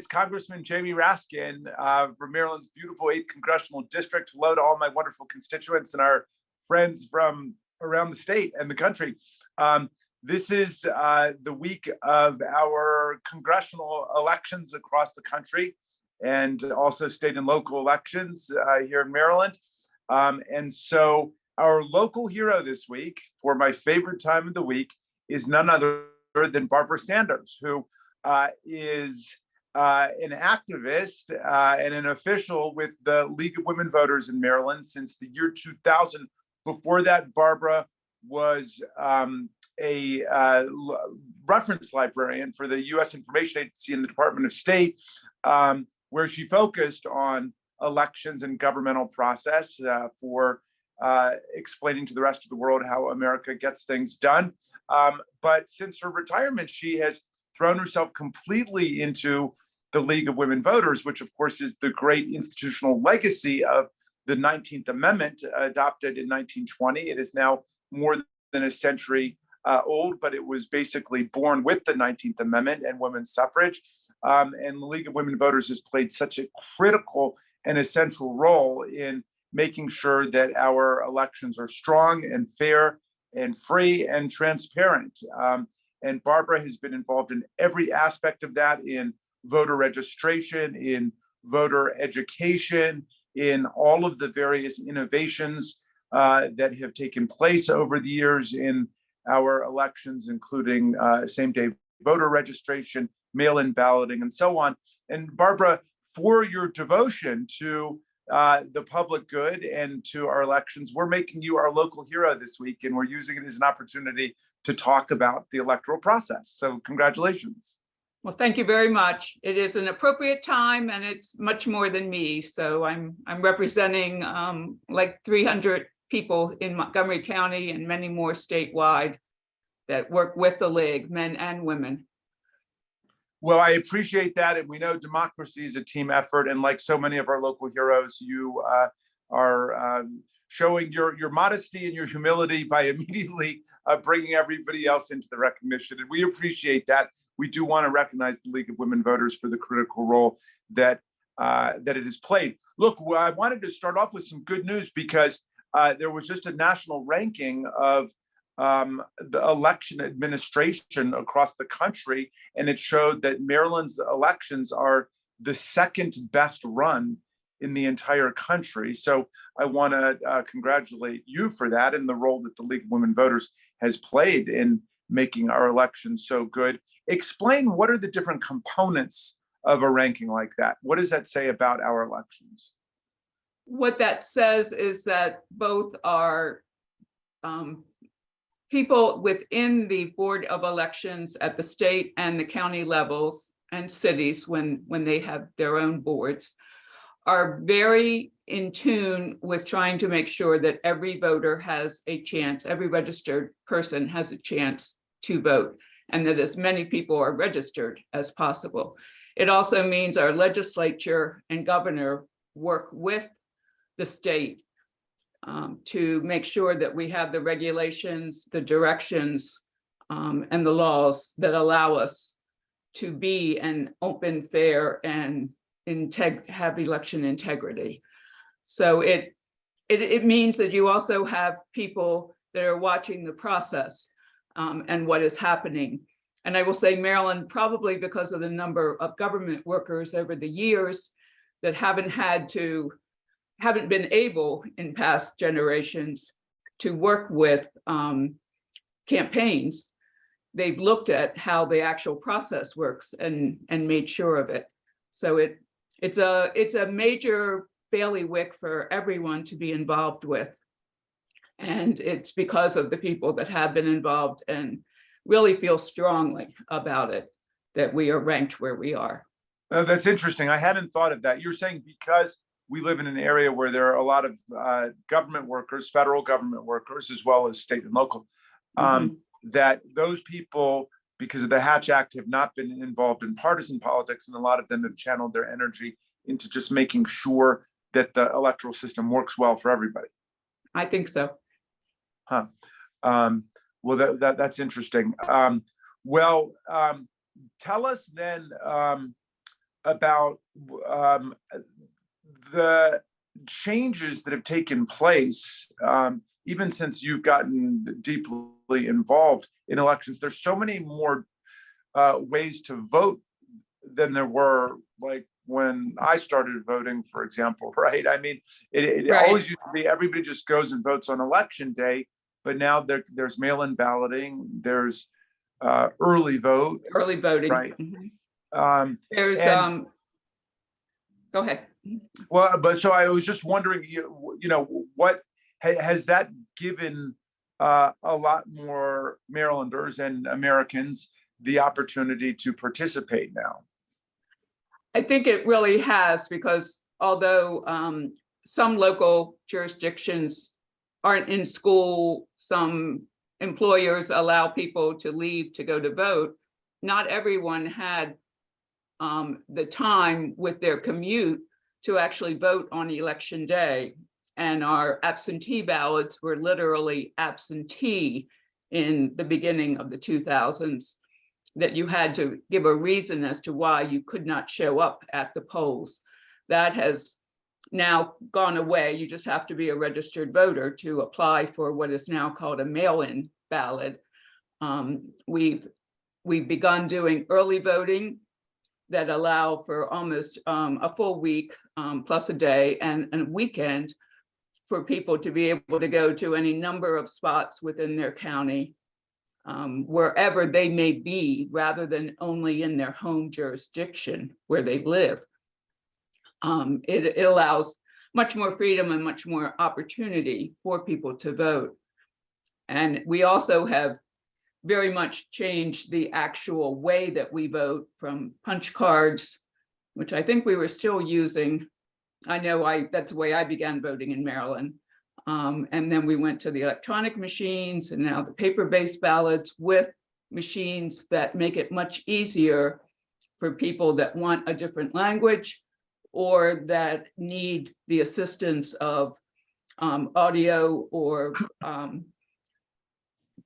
Congressman Jamie Raskin from Maryland's beautiful 8th Congressional District. Hello to all my wonderful constituents and our friends from around the state and the country. This is the week of our congressional elections across the country and also state and local elections here in Maryland. And so our local hero this week, for my favorite time of the week, is none other than Barbara Sanders, who is an activist and an official with the League of Women Voters in Maryland since the year 2000. Before that, Barbara was a reference librarian for the U.S. Information Agency in the Department of State, where she focused on elections and governmental process for explaining to the rest of the world how America gets things done. But since her retirement, she has thrown herself completely into the League of Women Voters, which of course is the great institutional legacy of the 19th Amendment adopted in 1920. It is now more than a century old, but it was basically born with the 19th Amendment and women's suffrage. And the League of Women Voters has played such a critical and essential role in making sure that our elections are strong and fair and free and transparent. And Barbara has been involved in every aspect of that, in voter registration, in voter education, in all of the various innovations that have taken place over the years in our elections, including same-day voter registration, mail-in balloting, and so on. And Barbara, for your devotion to the public good and to our elections, we're making you our local hero this week, and we're using it as an opportunity to talk about the electoral process. So congratulations. Well, thank you very much. It is an appropriate time, and it's much more than me. So I'm representing like 300 people in Montgomery County and many more statewide that work with the League, men and women. Well, I appreciate that. And we know democracy is a team effort. And like so many of our local heroes, you are showing your modesty and your humility by immediately bringing everybody else into the recognition. And we appreciate that. We do want to recognize the League of Women Voters for the critical role that that it has played. Look, I wanted to start off with some good news because there was just a national ranking of the election administration across the country, and it showed that Maryland's elections are the second best run in the entire country. So I want to congratulate you for that and the role that the League of Women Voters has played in making our elections so good. Explain, what are the different components of a ranking like that? What does that say about our elections? What that says is that both our people within the Board of Elections at the state and the county levels and cities, when they have their own boards, are very in tune with trying to make sure that every voter has a chance, every registered person has a chance to vote, and that as many people are registered as possible. It also means our legislature and governor work with the state to make sure that we have the regulations, the directions, and the laws that allow us to be an open, fair, and have election integrity. So it means that you also have people that are watching the process and what is happening. And I will say Maryland, probably because of the number of government workers over the years that haven't been able in past generations to work with campaigns, they've looked at how the actual process works and made sure of it. So it's a major bailiwick for everyone to be involved with. And it's because of the people that have been involved and really feel strongly about it that we are ranked where we are. That's interesting. I hadn't thought of that. You're saying because we live in an area where there are a lot of government workers, federal government workers, as well as state and local, that those people, because of the Hatch Act, have not been involved in partisan politics, and a lot of them have channeled their energy into just making sure that the electoral system works well for everybody. I think so. Huh. Well, that's interesting. Tell us then, about um, the changes that have taken place, even since you've gotten deeply involved in elections. There's so many more ways to vote than there were, like when I started voting, for example, right? I mean, it Right. always used to be everybody just goes and votes on election day, but now there's mail-in balloting, there's early vote, Early voting. right? Mhm. And Go ahead. well, but so I was just wondering, what has that given a lot more Marylanders and Americans the opportunity to participate now? I think it really has, because although some local jurisdictions aren't in school, some employers allow people to leave to go to vote, not everyone had the time with their commute to actually vote on election day. And our absentee ballots were literally absentee in the beginning of the 2000s, that you had to give a reason as to why you could not show up at the polls. That has now gone away. You just have to be a registered voter to apply for what is now called a mail-in ballot. We've begun doing early voting that allow for almost a full week plus a day and a weekend for people to be able to go to any number of spots within their county, wherever they may be, rather than only in their home jurisdiction where they live. It allows much more freedom and much more opportunity for people to vote. And we also have very much changed the actual way that we vote, from punch cards, which I think we were still using. I know that's the way I began voting in Maryland. And then we went to the electronic machines, and now the paper-based ballots with machines that make it much easier for people that want a different language or that need the assistance of audio or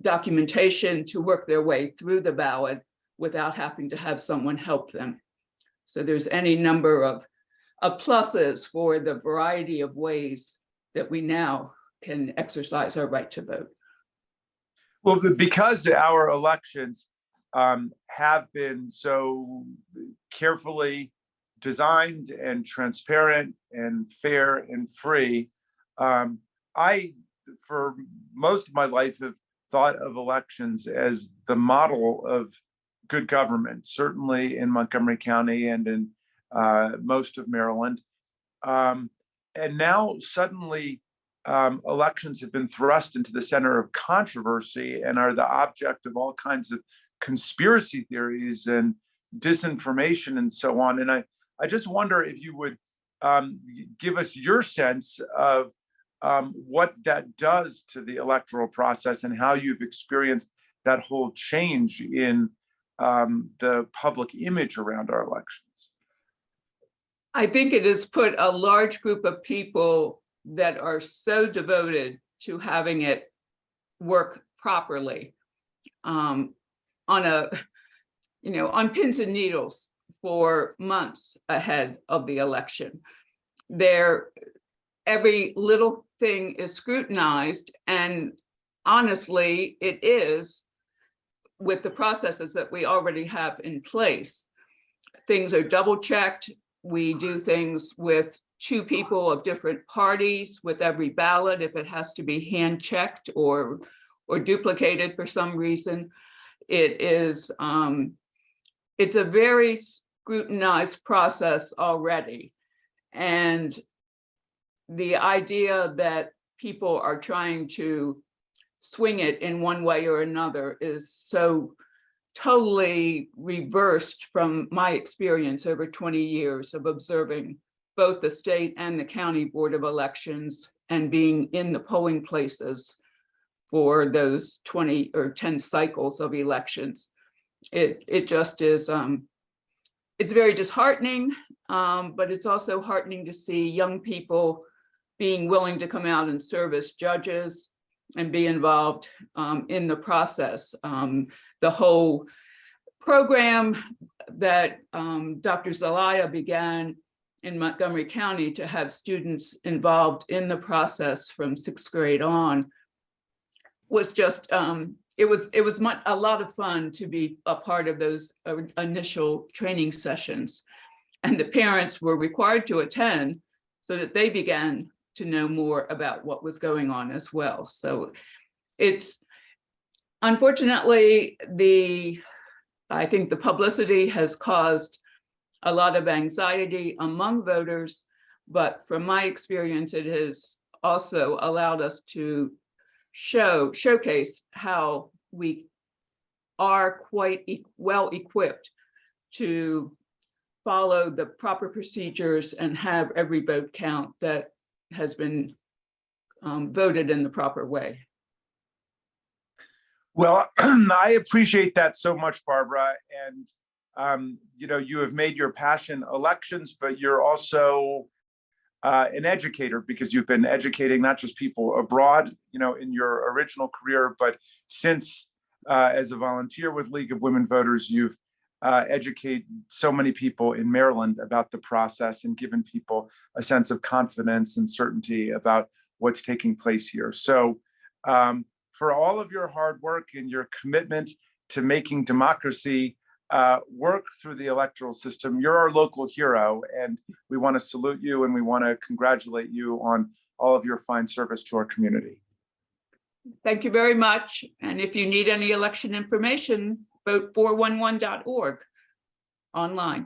documentation to work their way through the ballot without having to have someone help them. So there's any number of pluses for the variety of ways that we now can exercise our right to vote. Well, because our elections have been so carefully designed and transparent and fair and free, I, for most of my life, have thought of elections as the model of good government, certainly in Montgomery County and in most of Maryland. And now suddenly elections have been thrust into the center of controversy and are the object of all kinds of conspiracy theories and disinformation and so on. And I just wonder if you would give us your sense of what that does to the electoral process and how you've experienced that whole change in the public image around our elections. I think it has put a large group of people that are so devoted to having it work properly on on pins and needles for months ahead of the election. Every little thing is scrutinized, and honestly, it is, with the processes that we already have in place. Things are double checked. We do things with two people of different parties with every ballot if it has to be hand checked or duplicated for some reason. It's a very scrutinized process already. And the idea that people are trying to swing it in one way or another is so totally reversed from my experience over 20 years of observing both the state and the county board of elections and being in the polling places for those 20 or 10 cycles of elections. It just is, it's very disheartening, but it's also heartening to see young people being willing to come out and serve as judges and be involved in the process. The whole program that Dr. Zelaya began in Montgomery County to have students involved in the process from 6th grade on was just, it was a lot of fun to be a part of those initial training sessions. And the parents were required to attend so that they began to know more about what was going on as well. So it's, unfortunately, I think the publicity has caused a lot of anxiety among voters, but from my experience, it has also allowed us to showcase how we are quite well equipped to follow the proper procedures and have every vote count that has been voted in the proper way. Well, I appreciate that so much, Barbara. And, you know, you have made your passion elections, but you're also an educator, because you've been educating not just people abroad, you know, in your original career, but since as a volunteer with League of Women Voters, you've educated so many people in Maryland about the process and given people a sense of confidence and certainty about what's taking place here. So for all of your hard work and your commitment to making democracy work through the electoral system, you're our local hero, and we want to salute you and we want to congratulate you on all of your fine service to our community. Thank you very much. And if you need any election information, vote411.org online.